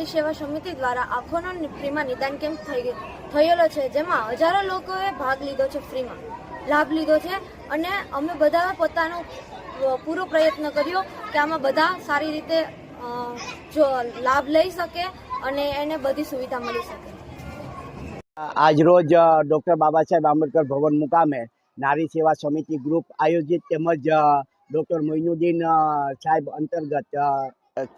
નારી સેવા સમિતિ દ્વારા આંખોનો ફ્રીમાં નિદાન કેમ્પ થયેલો છે, જેમાં હજારો લોકોએ ભાગ લીધો છે, ફ્રીમાં લાભ લીધો છે અને અમે બધા પોતાનો પૂરો પ્રયત્ન કર્યો કે આમાં બધા સારી રીતે જો લાભ લઈ શકે અને એને બધી સુવિધા મળી શકે। આજરોજ ડૉક્ટર બાબા સાહેબ આંબેડકર ભવન મુકામે નારી સેવા સમિતિ ગ્રુપ આયોજિત તેમજ ડૉક્ટર મોઇનુદ્દીન સાહેબ અંતર્ગત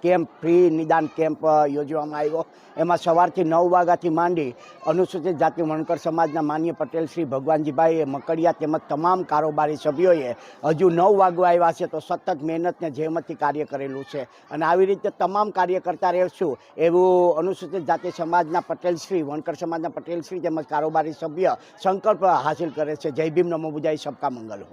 કેમ્પ ફ્રી નિદાન કેમ્પ યોજવામાં આવ્યો। એમાં સવારથી 9 વાગ્યાથી માંડી અનુસૂચિત જાતિ વણકર સમાજના માન્ય પટેલ શ્રી ભગવાનજીભાઈ મકડિયા તેમજ તમામ કારોબારી સભ્યોએ હજુ 9 વાગવા આવ્યા છે તો સતત મહેનતને જહેમતથી કાર્ય કરેલું છે અને આવી રીતે તમામ કાર્ય કરતા રહેશું એવું અનુસૂચિત જાતિ સમાજના પટેલશ્રી વણકર સમાજના પટેલશ્રી તેમજ કારોબારી સભ્ય સંકલ્પ હાસિલ કરે છે। જય ભીમ, નમો બુદ્ધાય, સબકા મંગલ હો।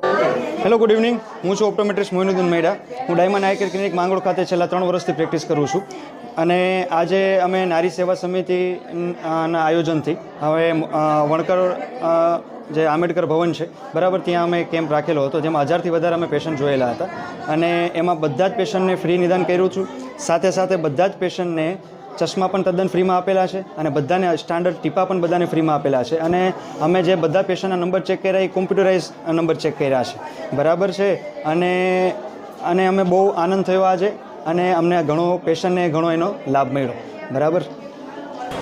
Hello, good evening. હું છું ઓપ્ટોમેટ્રિસ્ટ મોઇનુદ્દીન મૈડા। હું ડાયમંડ આઈ કેર ક્લિનિક માંગરોળ ખાતે છેલ્લા 3 વર્ષથી પ્રેક્ટિસ કરું છું અને આજે અમે નારી સેવા સમિતિના આયોજનથી હવે વણકર જે આંબેડકર ભવન છે બરાબર, ત્યાં અમે કેમ્પ રાખેલો હતો, જેમાં 1000થી વધારે અમે પેશન્ટ જોયેલા હતા અને એમાં બધા જ પેશન્ટને ફ્રી નિદાન કર્યું છું। સાથે સાથે બધા જ પેશન્ટને ચશ્મા પણ તદ્દન ફ્રીમાં આપેલા છે અને બધાને સ્ટાન્ડર્ડ ટીપા પણ બધાને ફ્રીમાં આપેલા છે અને અમે જે બધા પેશન્ટના નંબર ચેક કર્યા એ કોમ્પ્યુટરાઇઝ નંબર ચેક કર્યા છે બરાબર છે અને અમે બહુ આનંદ થયો આજે અને અમને ઘણો પેશન્ટને ઘણો એનો લાભ મળ્યો બરાબર।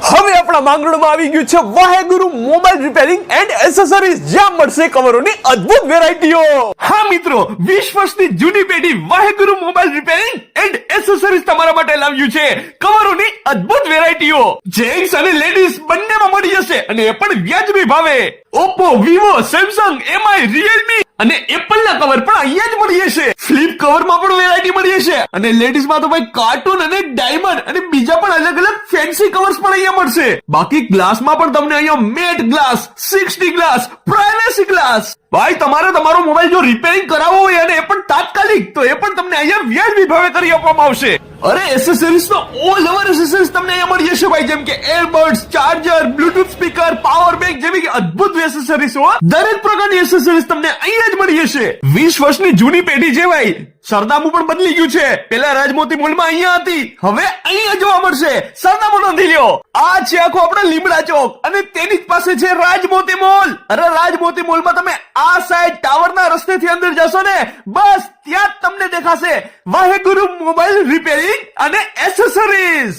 હવે આપણા માંગરોળમાં આવી ગયું છે વાહેગુરુ મોબાઈલ રિપેરિંગ એન્ડ એસેસરીઝ, જ્યાં મળશે કવરોની અદ્ભુત વેરાયટીઓ। હા મિત્રો, 20 વર્ષની જૂની પેઢી વાહેગુરુ મોબાઈલ રિપેરિંગ એન્ડ એસેસરીઝ તમારા માટે લાવ્યું છે કવરોની અદ્ભુત વેરાયટીઓ। જેન્ટ્સ અને લેડીઝ બંનેમાં મળી જશે અને એ પણ વ્યાજબી ભાવે। Oppo, Vivo, Samsung, MI, Realme અને એપલ ના કવર પણ અહીંયા જ મળી જશે। ફ્લિપ કવરમાં પણ વેરાયટી મળી જશે અને લેડીઝમાં તો ભાઈ કાર્ટૂન અને ડાયમંડ અને બીજા પણ અલગ અલગ ફેન્સી કવર્સ પણ અહીંયા મળશે। બાકી ગ્લાસમાં પણ તમને અહીંયા matte glass, 60 glass, privacy glass. ભાઈ તમારે તમારો મોબાઈલ જો રિપેરિંગ કરાવવો હોય અને એ પણ તાત્કાલિક, તો એ પણ તમને અહીંયા વ્યાજબી ભાવે કરી આપવામાં આવશે। અરે એસેસરીઝ તો ઓલ ઓવર એસેસરીઝ તમને અહીંયા મળી જશે ભાઈ, જેમ કે earbuds, charger, Bluetooth speaker, power bank જેવી કે અદ્ભુત એસેસરીઝ હો। દરેક પ્રકારની એસેસરીઝ તમને અહીંયા જ મળી જશે। 20 વર્ષની જૂની પેઢી છે ભાઈ, સરનામું પણ બદલી ગયું છે। પેલા રાજમોતી મોલમાં અહીંયા હતી, હવે અહીંયા જોવા મળશે। સરનામું નોંધી લ્યો। આ છે આખો આપણો લીમડા ચોક અને તેની જ પાસે છે રાજમોતી મોલ। અરે રાજમોતી મોલમાં તમે આ સાઈડ ટાવરના રસ્તેથી અંદર જશો ને, બસ ત્યાં જ તમને દેખાશે વાહેગુરુ મોબાઈલ રિપેરિંગ અને એસેસરીઝ।